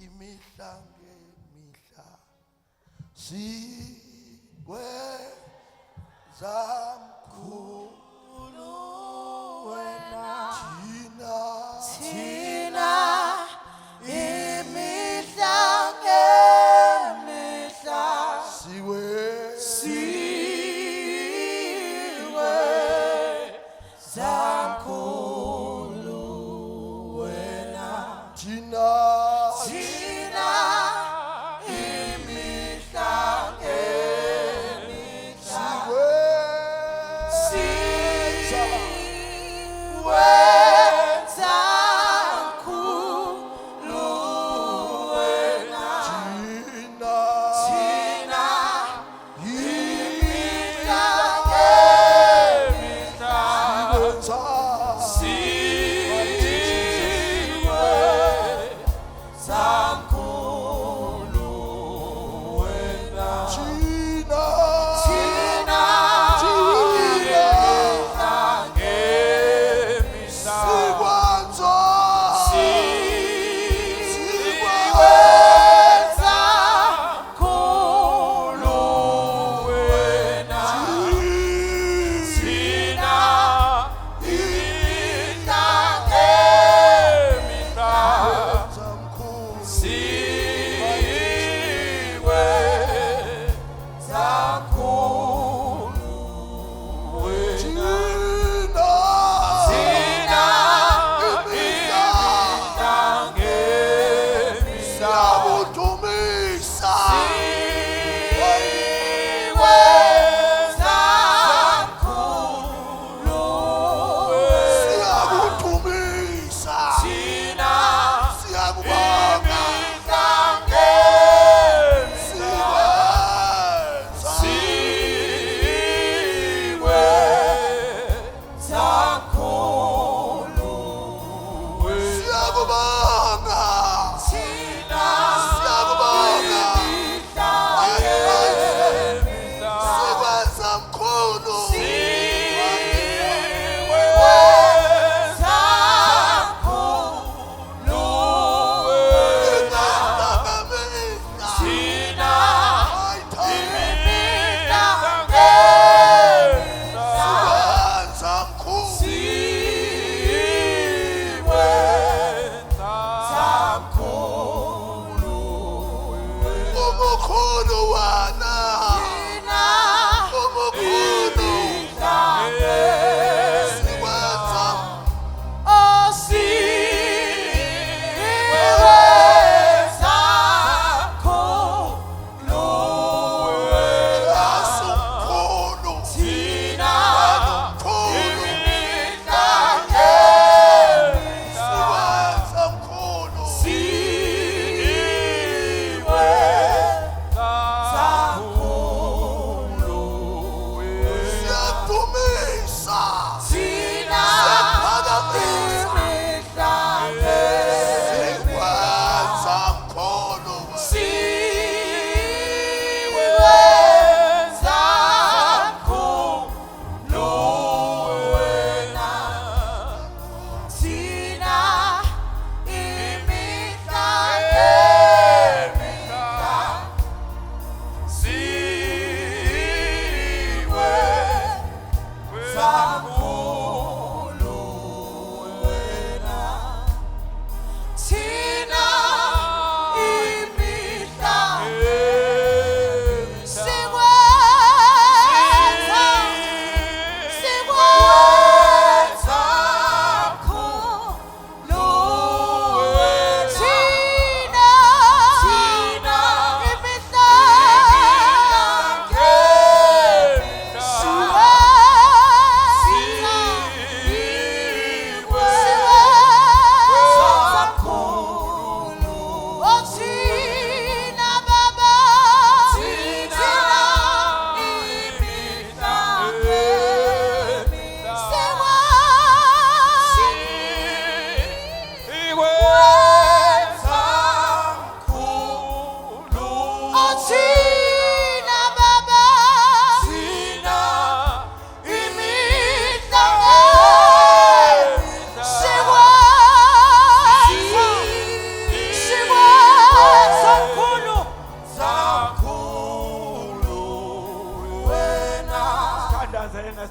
imihla ngemihla sikwenza mkhulu wena thina imihla ngemihla sikwenza mkhulu wena thina Zamkhulu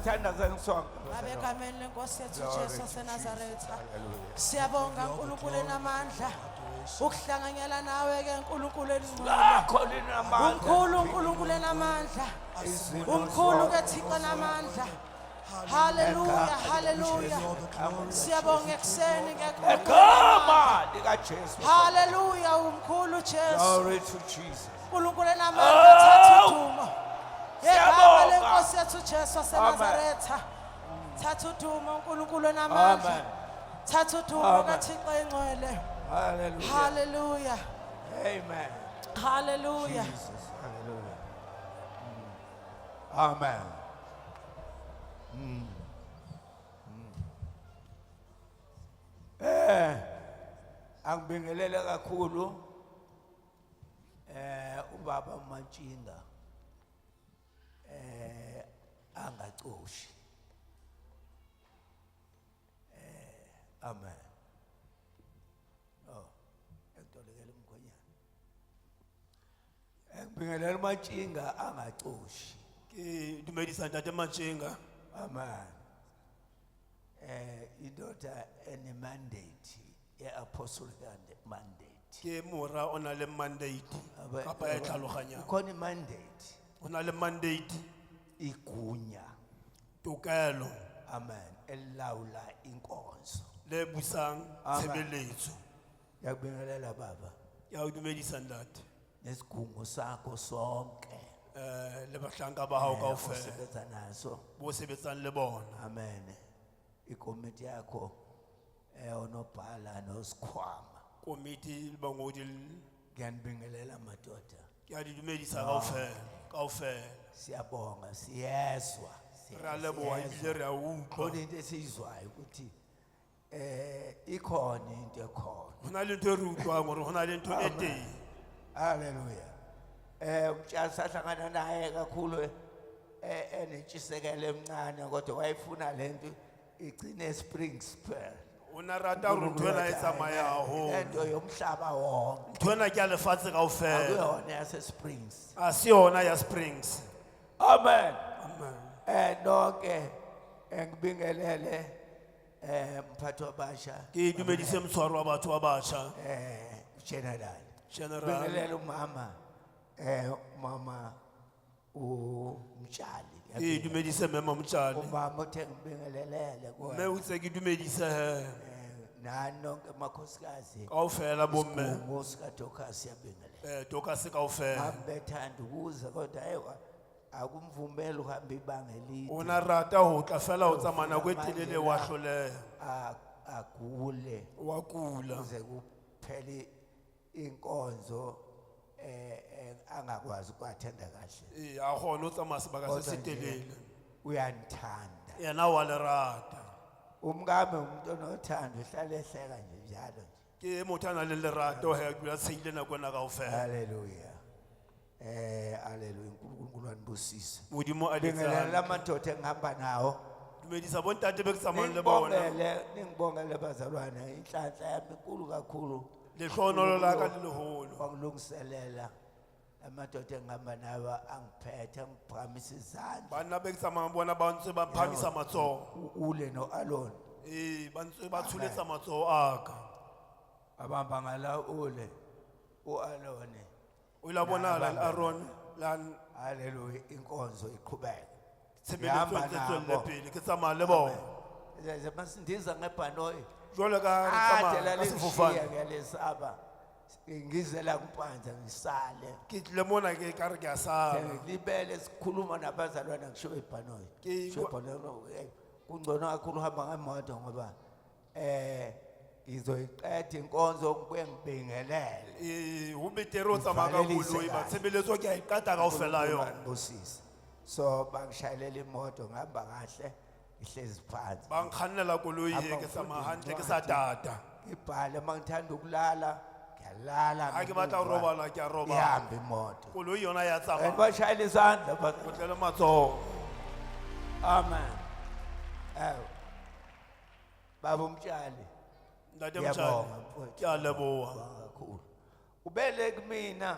siyathandaza ngisonke. Abegameni lenkosi yethu Glory Jesu to waseNazaretha. Hallelujah. Siyabonga uNkulunkulu enamandla. Ukuhlanganyela nawe ke uNkulunkulu eningcwele. Lakho linamandla. Umkhulu uNkulunkulu enamandla. Umkhulu ke Thixo enamandla. Hallelujah, hallelujah. Siyabonga ekseni ke Egama likaJesu. Hallelujah, umkhulu Jesu. Glory to Jesus. uNkulunkulu enamandla thatha udumo. Siyabonga. Yegama lenkosi yethu Jesu waseNazaretha. Thatha udumo uNkulunkulu enamandla. Amen. Thatha udumo Amen. kaThixo engcwele. Hallelujah. Hallelujah. Amen. Hallelujah. Jesus. Hallelujah. Amen. Angibingelele kakhulu ubaba Matshinga angacoshi. Amen. Oh, ngitolekela umkhonyana. Ngibingelele uMatshinga angacoshi. Ke dumedisa ntate Matshinga. Amen. Indoda ene mandate ye-apostolic mandate. Ke mora ona le mandate kapa ya tlhaloganya. Ukhona mandate Ona le mandate igunya. tokelo Amen. Elawula inkonzo. le busang Amen. tshebeletso. Ngiyakubingelela baba Ya o dumedisa ntate. nesigungu sakho sonke. Le bahlanka ba hao kaofela Osebenza naso. bo sebetsang le bona. Amen. Ikomiti yakho onobhala nosikhwama. Komiti le bangodi Ngiyanibingelela madoda. ya di dumedisa kaofela. Siyabonga siyezwa. Ra leboha ebile re a utlwa. Khona into esiyizwayo ukuthi ikhona into ekhona. Hona le ntho e re utlwang hore hona le ntho e teng. Hallelujah. Umtshali sahlangana naye kakhulu enentshisekelo emncane kodwa wayefuna lento igcine Springs Pearl. Ona rata hore ntho ena e tsamaya haholo. Lento yomhlaba wonke. Ntho ena ke ya lefatshe kaofela. Akuyona yase Springs. A si yona ya Springs. Amen. Amen. Nonke ngibingelele mphathi wabasha Ke dumedise mtshwaro wa batho ba batjha. general. General Ngibingelele umama mama umtshali. ke dumedise mema motjali. Umama uthe ngibingelelele Me kuwe. utse ke dumedise he. Nanonke amakhosikazi Kaofela bomme. ngosika Dorcas yabingelela. Toka se kaofela. Ngibethanda ukuza kodwa hayiwa akumvumela uhamba ibanga elide. Ona rata ho tla fela ho tsamana kwetelele wa hloleha. Agule Wa kula. kuze kuphele inkonzo angakwazi ukwathenda kahle. A gona o tsamaya sebaka se Kodwa se nje telele. uyanithanda. Yena wa le rata. Umngame umuntu onothando uhlala ehleka nje njalo nje. Ke motho a nang le lerato he dula tshehile nako ena kaofela. Hallelujah. Hallelujah. uNkulunkulu anibusise. Modimo a Bingelela letsa. amadoda engihamba nawo. Dumedisa bontate be ke tsamayang le bona. Ningibongele bazalwane inhlanhla yami inkulu kakhulu. Lehlohonolo la ka le leholo. Wangilungiselela amadoda engihamba nawo angiphethe ngiphakamisa izandla. Banna be ke tsamayang bona ba ntse ba phamisa matsoho. Ule no Alon Ba ntse ba tshuletsa matsoho a ka. abamba ngala ule uAlone. O ila bonahala le Aaron lan Hallelujah inkonzo iqhubeka. tshebeletso e ntse tswelle pele ke tsamaya le bona. Ze masindiza ngebhanoyi. Jwale ka re tsamaya ka sefofane. Ngiyalesaba. Ngizela kumpanza ngisale. Ke tlile mona ke ka re ke a sala. Libele sikhuluma nabazalwane ngisho ebhanoyi. Ke- Sho ebhanoyi kungcono kakhulu uhamba ngemoto ngoba ngizoyiqeda inkonzo kubuye ngibingelele. Ho betere o tsamaya ka koloi ba tshebeletso ke a e qeta kaofela yona. Ngibusise. So bangishayelela imoto ngihamba kahle ihlezi phansi. Ba nkgannela koloi he ke tsamaya hantle ke sa tata. Ngibhale mangithanda ukulala ngiyalala. Ha ke batla ho robala ke a robala. Ihamba imoto. Koloi yona ya tsamaya. Bashayela izandla Ho tlele matsoho. Amen. Baba umtshali. Ntate motjhali. Ke a leboha. Kakhulu. Ubele kumina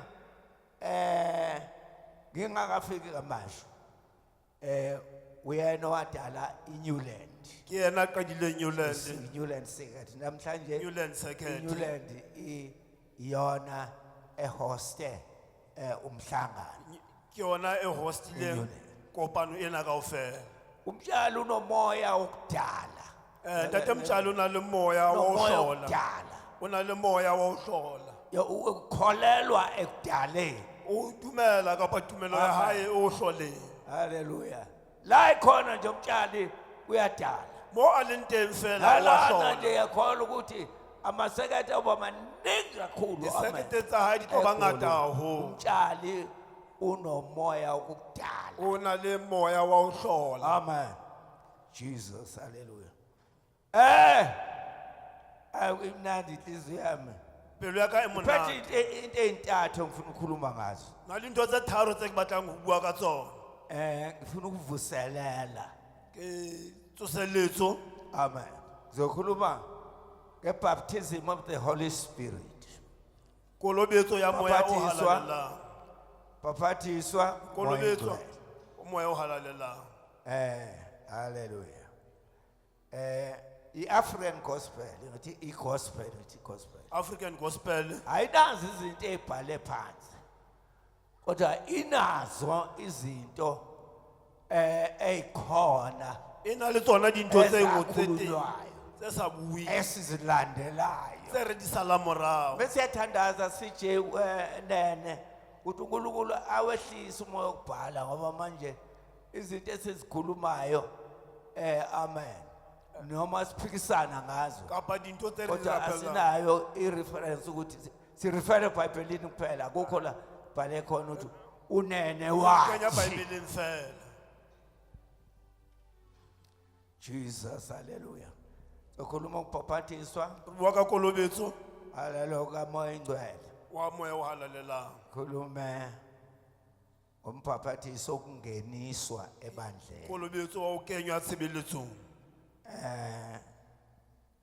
ngingakafiki kamasho. uyena wadala iNewland. ke yena a qadileng Newland, Newland Secret. Namhlanje Newland Circuit. Newland iyona ehoste umhlangano. Ke yona e hostileng kopano ena kaofela. Umtshalo unomoya wokudala. Tate Mtshali o na le moya wa ho Unomoya hlola. wokudala. O na le moya wa ho hlola. Ukholelwa ekudaleni. O dumela kapa tumelo ya hae o hloleng. Hallelujah. La ikhona nje umtshali uyadala. Mo a leng teng fela wa Lana hlola. nje yakholwa ukuthi amasekete oba maningi kakhulu. Disekete tsa hae di tlo ba ngata haholo. Umtshali unomoya wokudala. O na le moya wa ho hlola. Amen. Jesus, hallelujah. Imnandi inhliziyo yami. Pelo ya ka e Phethe monate. into ezintathu ngifuna ukukhuluma ngazo. Na le ntho tse tharo tse ke batlang ho bua ka tsona. Ngifuna ukuvuselela. Ke tsoseletso. Amen. Zokhuluma ngebaptism of the Holy Spirit. Kolobetso ya moya o Baphatiswa. halalelang. Baphatiswa. Kolobetso o moya o halalelang. Hallelujah. I-African gospel, ngithi i-gospel, gospel. African gospel. Ayinazo izinto ezibhale phansi. Kodwa inazo izinto ezikhona Ena le tsona dintho tse ngotswe teng. ezakhulunywayo, Tse sa buing. esizilandelayo. Tse re di sala morao. Bese siyathandaza sije nene ukuthi uNkulunkulu awehlise umoya wokubhala ngoba manje izinto esizikhulumayo amen noma siphikisana ngazo Kapa dintho tse re di kodwa rapelang. asinayo i-reference ukuthi sirefere eBhayibhelini kuphela akukho la bhale khona ukuthi unene Kenya wathi. Bibeleng fela. Jesus, hallelujah. Sokhuluma ukubhaphathiswa, Re bua ka kolobetso hallelujah, kamoya ingcwele. wa moya o halalelang. Khulume umbhaphathiso okungeniswa ebandleni. Kolobetso wa ho kenywa tshebeletsong.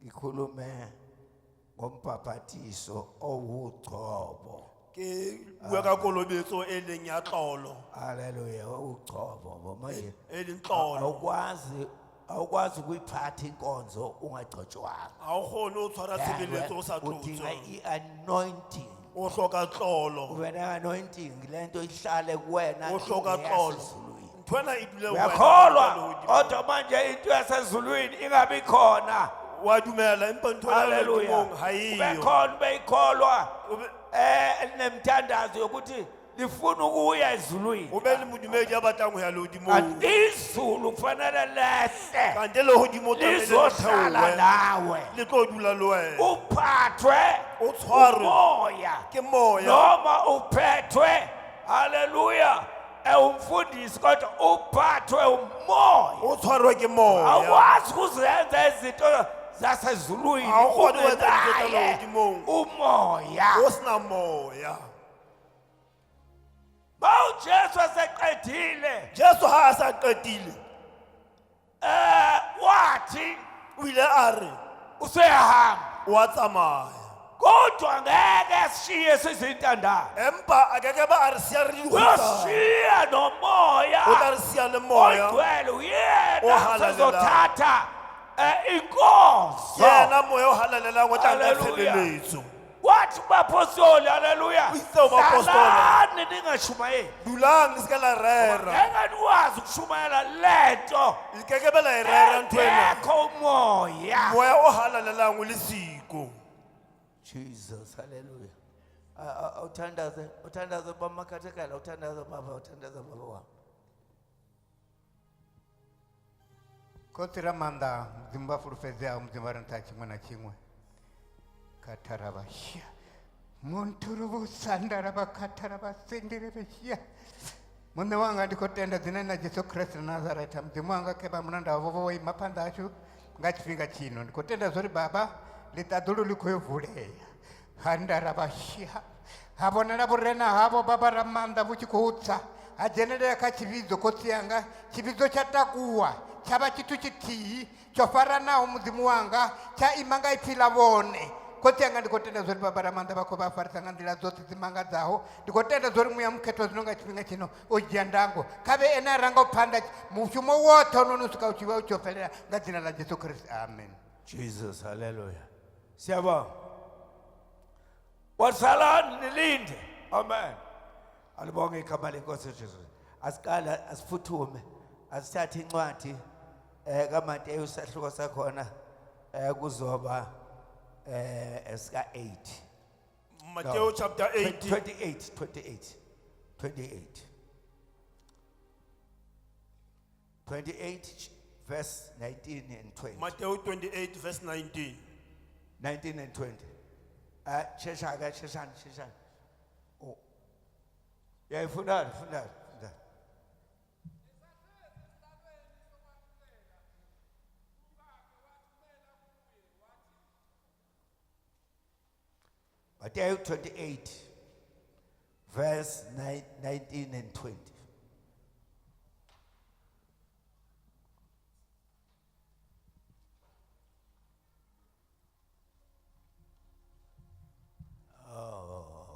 Ngikhulume ngombhaphathiso owugcobo. Ke bua ka kolobetso e leng ya tlolo. Hallelujah, ugcobo. Manje E leng tlolo. awukwazi ukuyiphatha inkonzo ungagcotshwanga. Ha o kgone ho tshwara tshebeletso o sa Udinga tlotswa. i-anointing. O hloka tlolo. Ube ne-anointing lento ihlale kuwena. O hloka ingeyasezulwini. tlolo. Nthwena e dule wena. Uyakholwa kodwa manje into yasezulwini ingabi khona. Wa dumela empa ntho ya Hallelujah. lemong ha iyo. Bekhona beyikholwa Ube- nemthandazo yokuthi lifuna ukuya ezulwini. o be le modumedi ya batlang ho ya lehodimong. Izulu kufanele lehle Kantle lehodimo tlamehile le lizohlala theohe. nawe. Le tlo dula le wena. Uphathwe O tshwarwe umoya ke moya. noma uphethwe haleluya umfundisi kodwa uphathwe umoya. O tshwarwe ke moya. Awukwazi ukuzenza izinto zasezulwini Ha o kgone ho etsa dintho tsa ungenaye lehodimong. umoya. O sena moya. Jesu eseqedile Jesu ha a sa qetile. wathi O ile a re useyahamba wa tsamaya. kodwa ngeke sishiye sizintandane. Empa a keke ba a re siya re di kgutla. Uyoshiya nomoya O tla re siya le moya. ogcwele uyena Ohalalelang. usezothatha inkonzo. Yena moya o halalelang o tla nka Hallelujah. tshebeletso. Wathi kubapostoli haleluya O itse ho baapostoli. hlalani ningashumayeli Dulang le seka la rera. ngeke nikwazi ukushumayela lento Le keke be la e rera nthwena. engekho umoya. Moya o halalelang o le siko. Jesus, hallelujah. Uthandaze bamakhathekala, uthandaze baba wami. Kotira manda mzimba furufezea mzimba ranta chimwe na chimwe katarabashia munturubu sandaraba kataraba senderebeshia mume wanga ndikotenda zinena Jesu Kristo Nazareta mzimu wanga keba munanda wavovo imapanda ashu ngachipinga chino ndikotenda zori baba litadulu likoyovuleya handarabashia habonera burena habo baba ramanda buchikuutsa ajenere kachivizo kotsiyanga chivizo chatakuwa chaba chitu chitihi chofara nawo muzimu wanga cha imanga ipfila vone khotsi yanga ndi khou tenda zwo ri baba ramanda vha khou vha farisa nga nḓila dzoṱhe dzi mangadzaho ndi khou tenda zwo ri muya mukhetho zwino nga tshifhinga tshino o dzhia ndango khavhe ene a ranga u phanḓa mushumo woṱhe hononi u swika u tshi vha u tshi yo fhelela nga dzina ḽa Jesu Kristu amen. Jesus, hallelujah. Siyabonga. Wasala nilinde. Amen. Alibonge igama lenkosi uJesu. Asiqala asifuthume. Asithathe incwadi kaMateyu sahluko sakhona kuzoba esika 8. Matthew chapter 8. 28 verse 19 and 20. Matthew 28 verse 19. 19 and 20. Sheshani. Oh. Yeah, funda. Matthew 28 verse 19 and 20.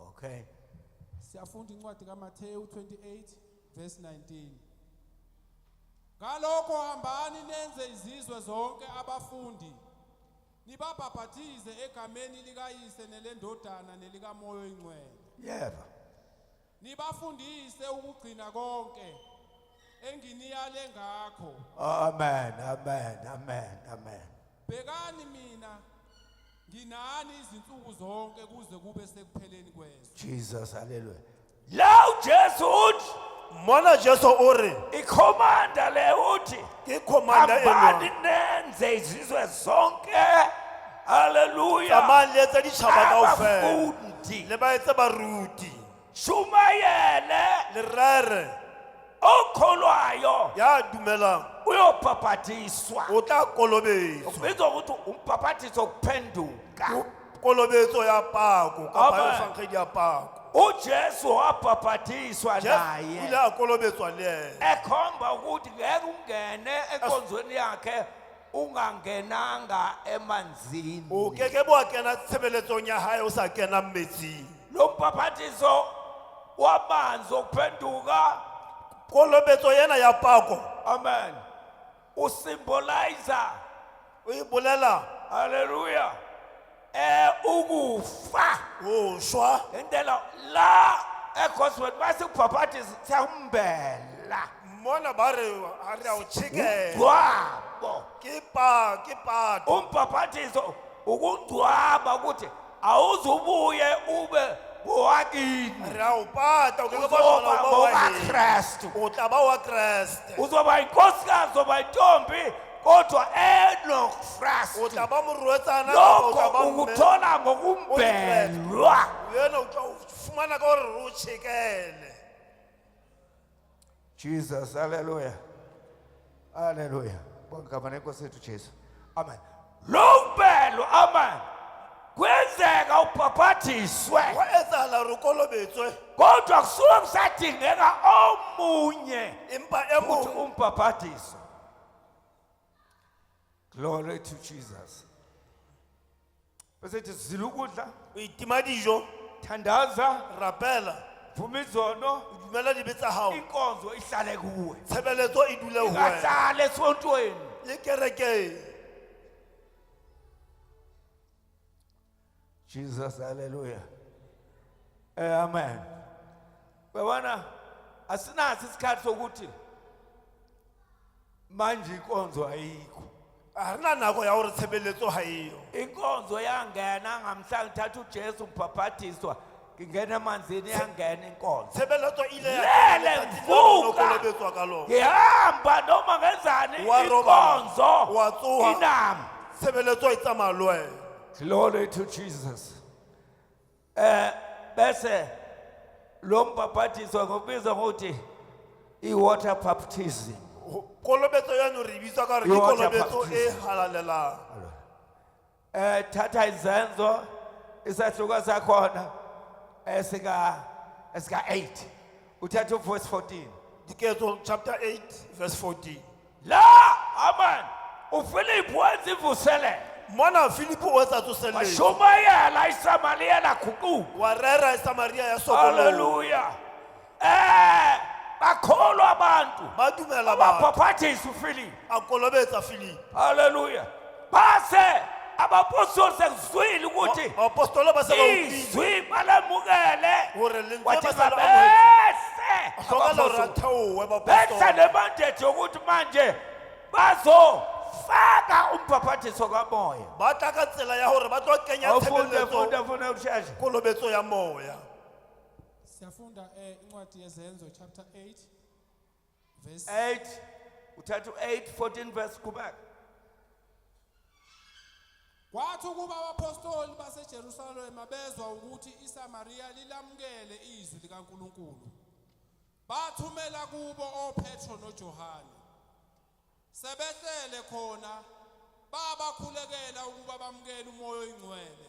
Okay. Siyafunda incwadi kaMateyu 28 verse 19. Ngalokho hambani nenze izizwe zonke abafundi. Nibabhaphathize egameni likaYise nelendodana nelikaMoya oyingcwele. Yebo. Nibafundise ukugcina konke enginiyale ngakho. Amen. Bekani mina nginani izinsuku zonke kuze kube sekupheleni kwezwe. Jesus, hallelujah. Law Jesu uthi Mona Jesu ore. ikhomanda le uthi Ke commander hambani eno. nenze izizwe zonke. Hallelujah. Tsamani le tsa ditšhaba kaofela. Abafundi. Le ba etse baruti. Shumayele Le rere okholwayo ya dumelang uyobhaphathiswa. o tla kolobetswa. Ubizwa ukuthi umbhaphathiso kuphenduka. Kolobetso ya pako ka Amen. baifangedi ya pako. uJesu wabhaphathiswa Jesu ile naye a kolobetswa le yena. ekhomba ukuthi ngeke ungene enkonzweni yakhe ungangenanga emanzini. O keke bo a kena tshebeletsong ya hae o sa kena metsing. Lo mbhaphathiso wamanzi okuphenduka, Kolobetso yena ya pako amen, usymbolizer, o e bolela hallelujah, ukufa. o shwa Indlela la ekhosweni basikubhaphathisa siyakumbela mona ba re a re a o tshekela. ungcwabo. Ke pato. Umbhaphathiso ukungcwaba ukuthi awuzubuye ube bowakini, Re a o pata o keke ba uzoba hlola o ba wa heno. ngokaKristu, O tla ba wa Kreste. uzoba inkosikazi, uzoba intombi kodwa O enoKristu. tla ba morwetsana kapa o tla ba Lokho mme. ukuthola ngokumbelwa. Yena o tla o fumana ka hore o tshekele. Jesus, hallelujah. Hallelujah. Bongama nenkosi yethu Jesu. Amen. Lo mbelo, amen. Kwenzeka ubhaphathiswe Wa etsahala re o kolobetswe kodwa kusuke kusadingeka omunye empa e ukuthi mong umbhaphathiswe. Glory to Jesus. Bese sithi zila ukudla, o itima dijo thandaza, rapela vuma izono, o dumela dibe tsa hao inkonzo ihlale kuwe. tshebeletso e dule ho wena Ingahlale esontweni. le kerekeng. Jesus, hallelujah. Amen. Bwana asinathi isikhathi sokuthi manje inkonzo ayikho. A re na nako ya hore tshebeletso ha eyo. Inkonzo yangena ngamhla ngithatha uJesu ubhaphathiswa, ngingena emanzini yangena inkonzo. Tshebeletso ile Lele ya mvuka. kolobetswa ka lona. Ngihamba noma ngenzani Wa robala, inkonzo wa tsoha. inami. Tshebeletso e tsamaya le wena. Glory to Jesus. Bese lo mbhaphathiso ngobizwa ngokuthi i-water baptism. Kolobetso yano re bitsa ka re ke Water kolobetso e baptism. halalelang. Thatha izenzo isahluko sakhona esika 8. Uthatha verse 14. Diketo chapter 8 verse 14. La, amen. uPhilip wenza ivuselelo. mona Filipo o etsa tsoselletso washumayela iSamaria laguquka. wa rera eSamaria ya sokoloha Hallelujah. Bakholwa abantu. ba dumela batho Abaphathisa uFilipi. a kolobetsa Filipo Hallelujah. Base abapostoli sekuzwile ukuthi apostolo ba se ba utlwile izwi balamukele. hore lentswe Wathi ba se la amohetse babese hloka lo abapostoli. ratheowe Benza bapostolo nemandate yokuthi manje bazofaka umpaphathiso kamoya. ba tla ka tsela ya hore ba tlo kenya Awufunde tshebeletso funda ukushesha. kolobetso ya moya Siyafunda incwadi yezenzo chapter 8 verse 8 uthatha 8:14 verse kubeka. Kwathi ukuba abapostoli baseJerusalema bezwa ukuthi iSamaria lilamukele izwi likaNkuluNkulu bathumela kubo oPetro noJohane sebehlele khona babakhulekela ukuba bamukele umoya oyingcwele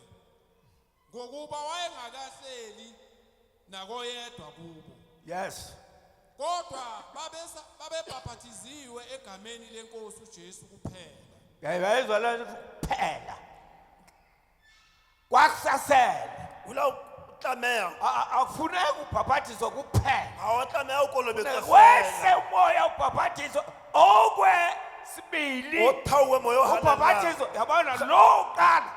ngokuba wayengakahleli nakoyedwa kubo Yes. kodwa babebhaphathiziwe egameni lenkosi uJesu kuphela. Ngiyayizwa lento kuphela. Kwakusasela. ula tlameha Akufuneki ubhaphathiso kuphela. ha wa tlameha o kolobetsa Wehle fela umoya ubhaphathiso okwesibili. o thauwe moya o halalang Ubhaphathiso yabona lo qala.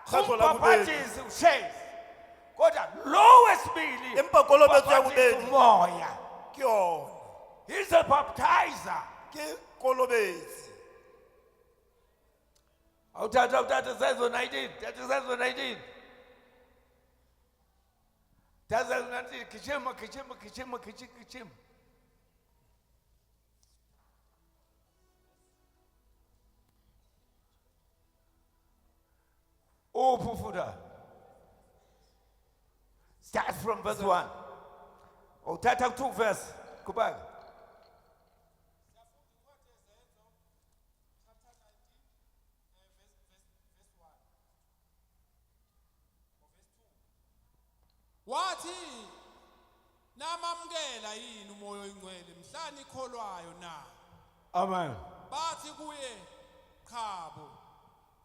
Kgetho la bobedi. Ubhaphathiso ushezi. Kodwa lo wesibili empa kolobetso ya ubhaphathiso bobedi umoya. ke yona He's a baptizer. ke kolobetsi Awuthatha senzo 19. Thatha senzo 19. Thatha senzo 19. Gijima. Fuda. Start from verse 1. Uthatha 2 verse. Kubaka. Wathi namamkela yini umoya oyingcwele mhlani ikholwayo na Amen. bathi kuye chabo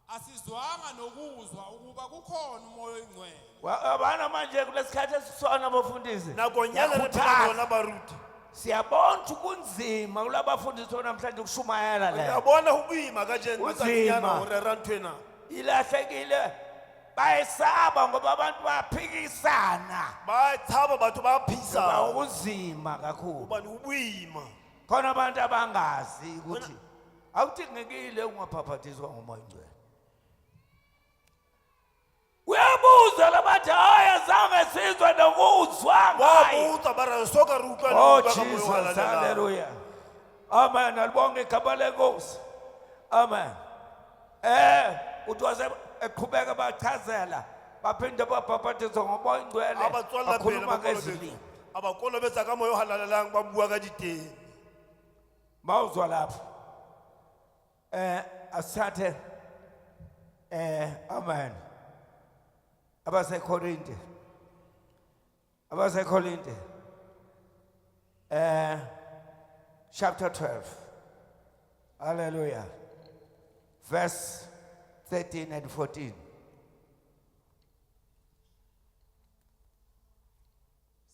asizwanga nokuzwa ukuba kukhona umoya oyingcwele Abana manje kulesikhathi esisona abafundisi. nakonyana le Yakhuthaza. phela baruti Siyabona kunzima kulabafundisi namhlanje kushumayela le. uyabona ho boima ka jene Unzima. tsatsanyana ho rera nthwena Ilahlekile bayesaba ngoba abantu baphikisana. ba tshaba batho ba phisa Bawuzima kakhulu. ubani ho boima Khona abantu abangazi ukuthi awudingekile ungaphaphathiswa ngomoya oyingcwele. Uyabuza labathi hayi zange sizwe nokuzwa ngaye. wabuza bara soka re utlwa Oh le utlwa ka moya o Jesus, halalelang. hallelujah. Amen. Alibonge igama lenkosi. Amen. Uthi wase eqhubeka bachazela baphinde babhaphathisa ngomoya oyingcwele. abatswalla pele Bakhuluma ba ngezilimi. kolobetsa aba kolobetsa ka moya o halalelang ba bua ka diteng Mawuzwa lapho. Asithathe amen. Abasekorinte chapter 12. Hallelujah. Verse 13 and 14.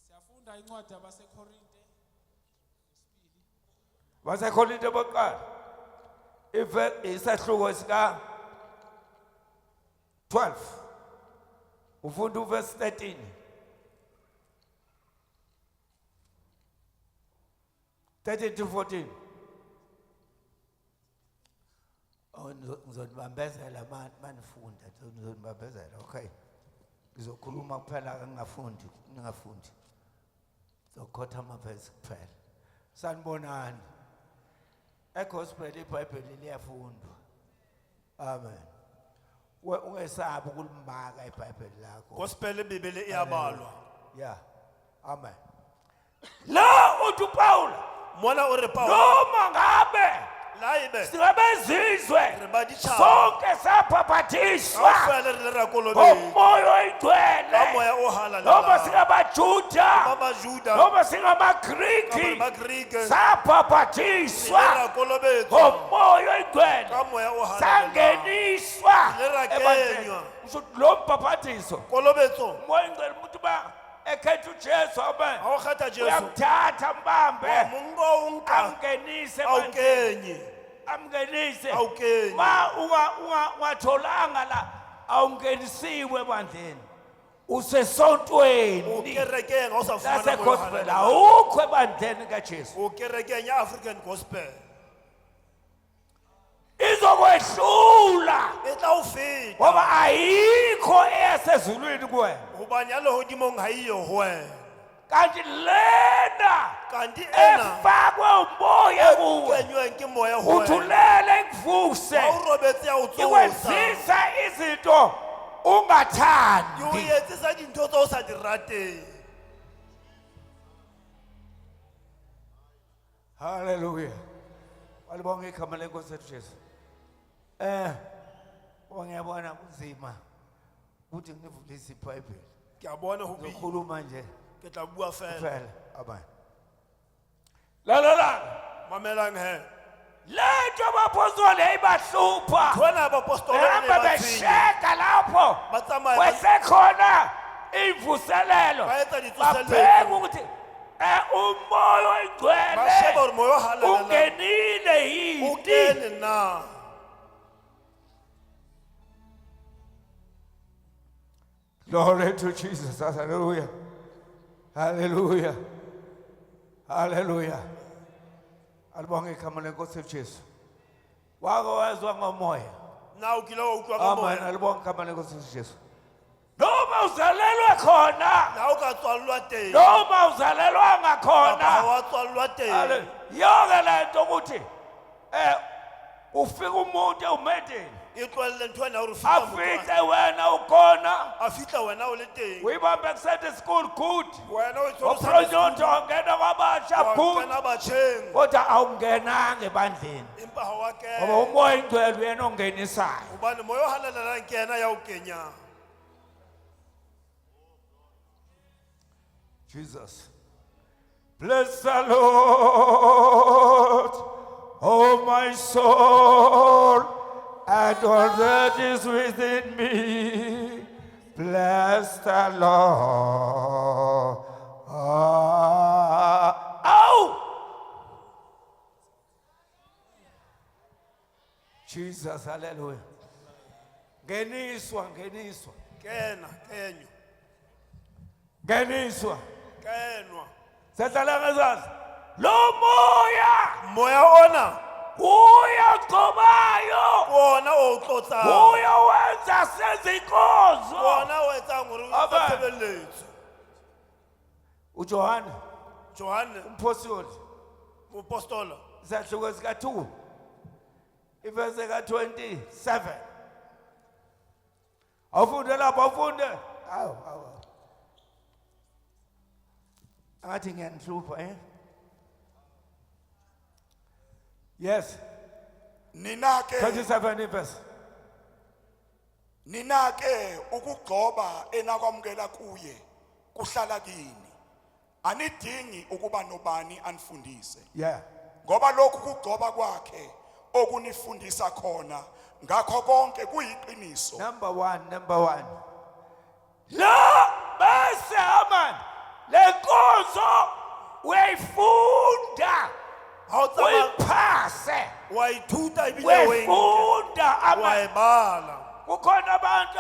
siyafunda incwadi yabaseKorinte Basekorinte bokuqala. Isahluko sika 12. Ufunda uverse 13. To 14. Ngizonibambezela manifunda ngizonibambezela okay. Ngizokhuluma kuphela ningafundi. Zokhotha amavesi kuphela. Sanibonani. Egospel iBhayibheli liyafundwa. Amen. Ungesabi ukulimaka iBhayibheli lakho. gospel bibele e a balwa Yeah. Amen. La uthi Paul mona o re Paulo noma ngabe la ibe singabezizwe re ba ditjhaba sonke saphaphathiswa kaofela re le ra kolobetsa ngomoya oyingcwele ka moya o noma halalelang singabajuda singamajuda amajuda noma singamagriki amagrike sabhabhatiswa lera kolobetso ngomoya oyingcwele ka moya o halala sangeniswa Lerakenywa. ebandleni usho lo mbhabhatiso kolobetso umoya oyingcwele umuntu ba ekhetha uJesu amen ha o kgetha Jesu uyamthatha mbambe mongo unka amngenise ebandleni awukenye amngenise awukenye ma ungatholanga la awungenisiwe ebandleni usesontweni ukerekeng ha o sa fumana lase moya o gospel halala awukho ebandleni kaJesu ukerekeng ya African gospel izokwehlula e tla o feta ngoba ayikho eyasezulwini kuwena hobane ya lehodimong ha iyo ho wena kanti lena kanti ena efakwe umoya kuwe kenyweng ke moya ho wena uthulele ikuvuse ha o robetse ya o tsosa ikwenzisa izinto ungathandi yo etsisa dintho tse o sa di rateng Hallelujah. Walibonga igama lenkosi yethu Jesu. Ngiyabona kunzima ukuthi ngivulise iBhayibheli. ke a bona ho bi Ngikhuluma nje ke tla bua fela kuphela abanye. La. mamelang he Letho abapostoli eyibahlupha. khona abapostoli Hamba besheka lapho. ba tsamaya Wesekhona imvuselelo. ba etsa ditsoselletso. Babheka ukuthi umoya ba sheba oyingcwele hore moya o halala ungenile o yini? kene na Glory to Jesus. Hallelujah. Hallelujah. Hallelujah. Alibonga igama lenkosi Jesu. Wake wezwa ngomoya. na o kile wa utlwa ka Amen. moya Alibonga igama lenkosi Jesu. Noma uzalelwe khona, na o ka tswallwa teng noma uzalelwanga kapa ha khona. wa tswallwa teng Yonke lento ukuthi ufika umuntu ewumedeni. e tlwelle ntho ena hore o fihla motho Afike wena ukhona. a fihla wena o le teng Uyibambe kusete school good. wena o itse o sa Uprojonto ngena kwabasha good. kena batjheng Kodwa awungenanga ebandleni. empa ha wa Ngoba kena umoya ingcwele uyena ongenisayo. hobane moya o halalelang ke yena ya o kenyang Jesus. Bless the Lord, oh my soul, and all that is within me. Bless the Lord. Oh! Jesus, hallelujah. Ngeniswa. kena kenyo Ngeniswa. kenwa Sezalanga zazi. Lo moya moya ona uyagcobayo. wona o tlotsang Uya wenza sezinkonzo. wona o etsang hore o Amen. tsebelletso uJohane Johane umphostoli mopostola isahluko sika 2 iverse ka 27. Awufunde lapho awufunde. Awu. Angathi ngiyanhlupha Yes, Ninake 27 iverse. ninake ukugcoba enakwamukela kuye kuhlala kini. Anidingi ukuba nobani anifundise. Yeah. Ngoba lokhu kugcoba kwakhe okunifundisa khona ngakho konke kuyiqiniso. Number one. La bese aman. Lenkonzo uyayifunda. ha o tsama Uyiphase. wa ithuta ebile o enke Uyifunda wa aman. ebala Kukhona abantu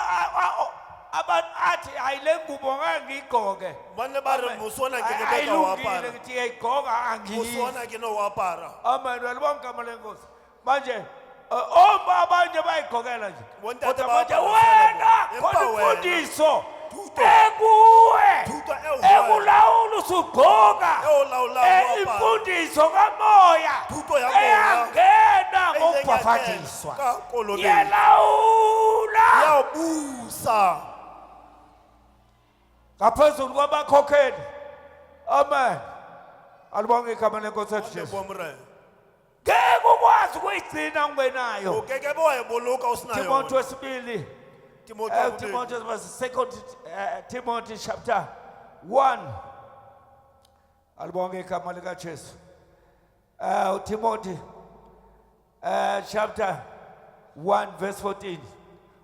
athi ayile ngubo ngangigqoke. bane ba re mosona ke ke beka wa Ayilungile apara ukuthi yayigqoka angiyi. mosona ke no wa apara Amen. Walibonga igama lenkosi. Manje oma abanye bayigqokela nje. Bontate Kodwa ba manje apara wena empa khona wena. imfundiso Thuto. ekuwe. Thuto ewuwena. Ekulawula usugqoka. Ewulawulayo uapara. Imfundiso kamoya. Thuto ya moya. Eyangena ngokubhafadiswa. ka kolobeng Yelawula. ya busa Ngaphezulu kwabakhokheli. Amen. Alibonga igama lenkosi yethu le Jesu. bomre Ngeke ukwazi ukuyigcina o ungenayo. ke ke bo e boloka o sna Timothy yo wesibili. Timothy Timothy was second Timothy chapter 1 alibonge igama lika Jesu. Timothy chapter 1 verse 14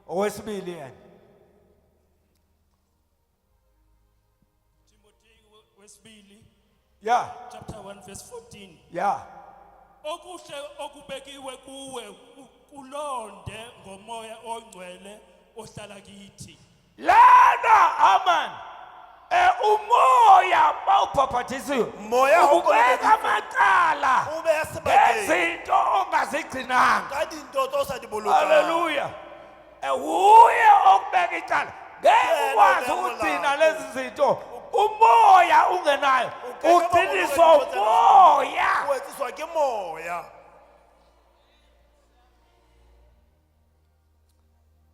owesibili yena. Timothy wesibili Yeah, chapter 1 verse 14. yeah. Okuhle okubekiwe kuwe kulonde ngomoya ongcwele ohlala kithi. Lana amen. Umoya bawubhaphathisiwe. Moya ubeka amacala. ube yasebadeni Izinto ongazigcinanga. ka dinto tse o sa di bolokang. Hallelujah. Uye okubeka icala. Ngeke Yena ukwazi ubeka ukugcina molao. lezi zinto. Umoya ungenayo. Ugciniswa umoya. o etsiswa ke moya.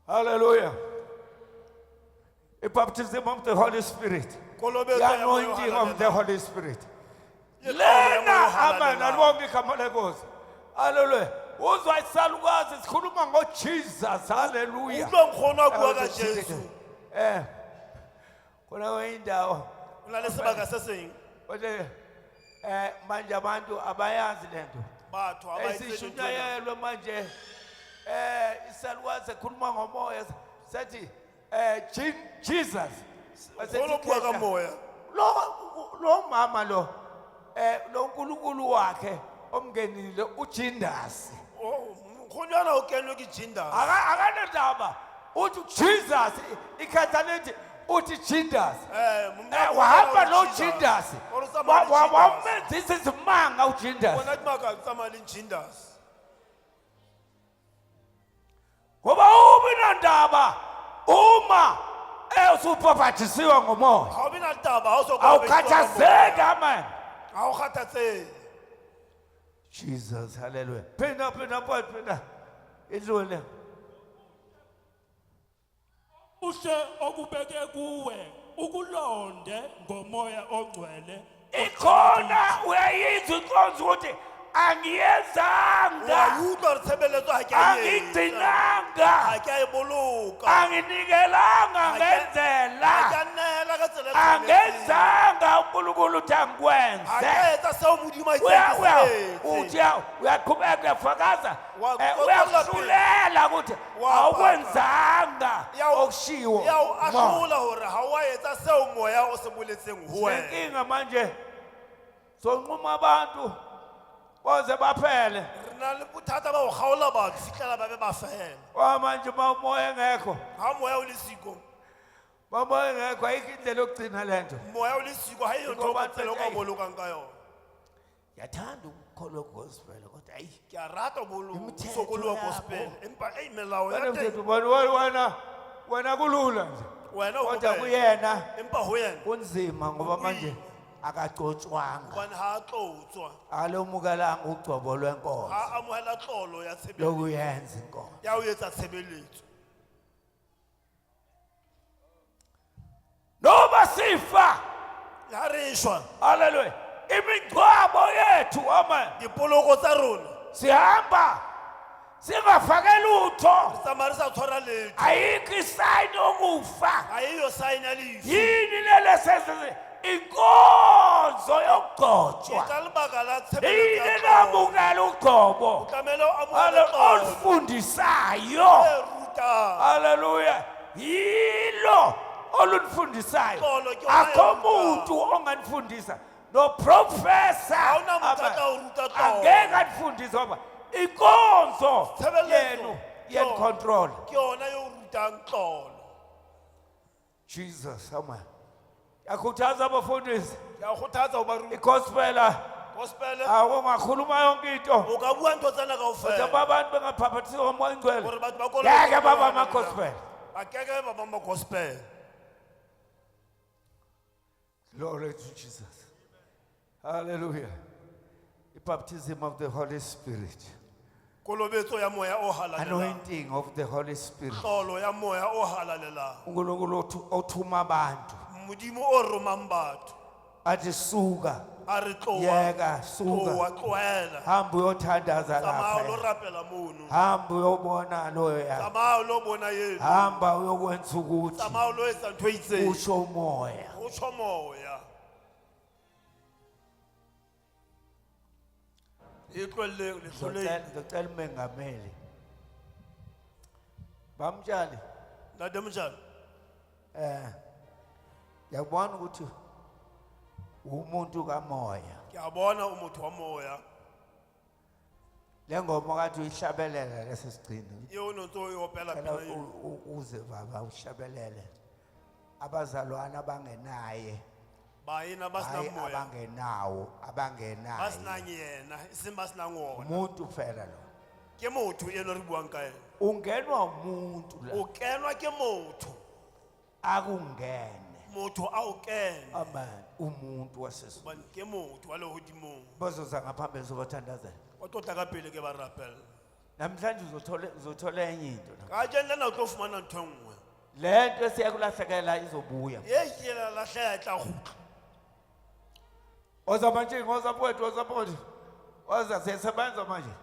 Hallelujah. The baptism of the Holy Spirit. Kolobetso The ya moya o anointing of the halalela. Holy Spirit. Le taolo ya moya o Lena amen halalela. alibonge igama lenkosi. Hallelujah. Uzwa isalukazi sikhuluma ngoJesus. Hallelujah. Utlwa nkgono a bua ka Jesu. Kuna indawo O na le sebaka se seng. ote manje abantu abayazi lento. Batho ha ba etse dintho tsena. Esishunyayelwe manje isalukazi ekhuluma ngomoya sathi Jesus. Nkgono o bua ka moya. Lo mama lo uNkulunkulu wakhe omngenile uJindasi. Nkgono yana o kenwe ke Judas. Akanendaba uthi Jesus ikhatha lethi uthi Jesus. Mna Wahamba no Jesus. Wamenza izimanga uJindas. Bona dimaka tsamaya le Judas. Ngoba ubi nandaba uma usubhaphathisiwe ngomoya. Ha o bina taba ha o so Awukhathazeki amen. Ha o kgathatsehe. Jesus, hallelujah. Phinda. Idlule. Kuhle okubeke kuwe ukulonde ngomoya ongcwele. Ikhona uyayizwa inkonzo ukuthi angiyezanga. Wayutlwa re tshebeletso ha ke a e etsa. Angigcinanga. Ha ke a e boloka. Anginikelanga Ha ke ngendlela. a nnela ka tsela e tshwanetseng. Angenzanga uNkulunkulu uthi Ha angikwenze. ke a etsa seo Modimo a itseng ke se etse. Uyaqhubeka uyafakaza Qoqolla uyahlulela ukuthi Wa awukwenzanga okushiwo. Ya o ahlola hore ha wa etsa seo moya o se boletseng ho wena. Inkinga manje sonquma abantu boze baphele. Re na le bothata ba ho kgaola batho fihlela ba be ba fela. Manje umoya engekho. Ha moya o le siko, Umoya engekho ayikho indlela yokugcina lento. moya o le siko ha eyo ntho ka tsela o ka bolokang ka yona. Yathanda ukukholwa gospel kodwa ayi. Ke a rata Imithetho sokolowa yakho. gospel empa melao ya Wena teng mthetho ubona wena kulula nje. wena o Kodwa kopela. kuyena Empa ho yena kunzima ngoba manje akagcotshwanga. hobane ha a tlotswa, Alomukelanga ugcobo lwenkonzo ha a amohela tlolo ya tshebeletso lokuyenza inkonzo. ya ho etsa tshebeletso. Noma sifa. Ha re shwa Hallelujah. Imingcwabo yethu amen. dipoloko tsa rona Sihamba singafake lutho. tsamaya re sa tshwara letho, Ayikho isayini okufa. ha eyo sign ya lefu. Yini lele senze inkonzo Ke yokugcotshwa. ka lebaka la Yini tshebeletso ya tlolo. namukela ugcobo. Tlamehile o amohele tlolo Olufundisayo. e rutang. Hallelujah. Yilo olunifundisayo. Ixolo ke yona Akho yona. umuntu onganifundisa. No professor. Awuna muntu Amen. ata o ruta tlolo. Angeke anifundise ngoba inkonzo Tshebeletso. yenu control. Ke yona yo rutang tlolo. Jesus, amen. Yakhuthaza abafundisi. Ke a kgothatsa ho ba ruta Igospel gospel. akungakhuluma yonke into. O ka bua ntho tsena Kodwa kaofela abantu bengaphaphathisa ngomoya hore ongcwele. batho ba kgone Ngeke ho baba utlwa ama-gospel. ba keke ba bamba gospel. Glory to Jesus. Hallelujah. The baptism of the Holy Spirit. Kolobetso ya moya o halalelang. Anointing of the Holy Spirit. Tlolo ya moya o halalelang. uNkulunkulu othuma abantu Modimo o romang batho. athi suka a re yeka suka tloela hamba uyothandaza tsamaya o lo lapha rapela mono hamba uyobona loya tsamaya o lo bona eno hamba uyokwenza ukuthi tsamaya o lo etsa ntho e itseng usho umoya go tsho moya e tlweleng le tlholeng ngicela umengameli bamtshali ntate mojalo ngiyabona ukuthi umuntu kamoya ke a bona o motho wa moya le ngoma kathi uyihlabelela lesi sigcino eo no ntse o e opela Cela pina eno uze baba ushabelele abazalwana abangenaye baena ba hayi senang moya abangenawo ba abangenaye senang yena e seng ba senang ona umuntu phela lo ke motho eno re buang ka ena ungenwa umuntu la o kenwa ke motho akungene motho a o kena amen umuntu wasesu hobane ke motho wa lehodimong bazoza ngaphambili zobathandazela o tlo tla ka pele ke ba rapela namhlanje uzothola enye into la ka jeng lena o tlo fumana ntho e nngwe le nto esiyakulahlekela izobuya ye ke la lahlela e tla gutla ozamantshini ozapoti waza siyasebenza manje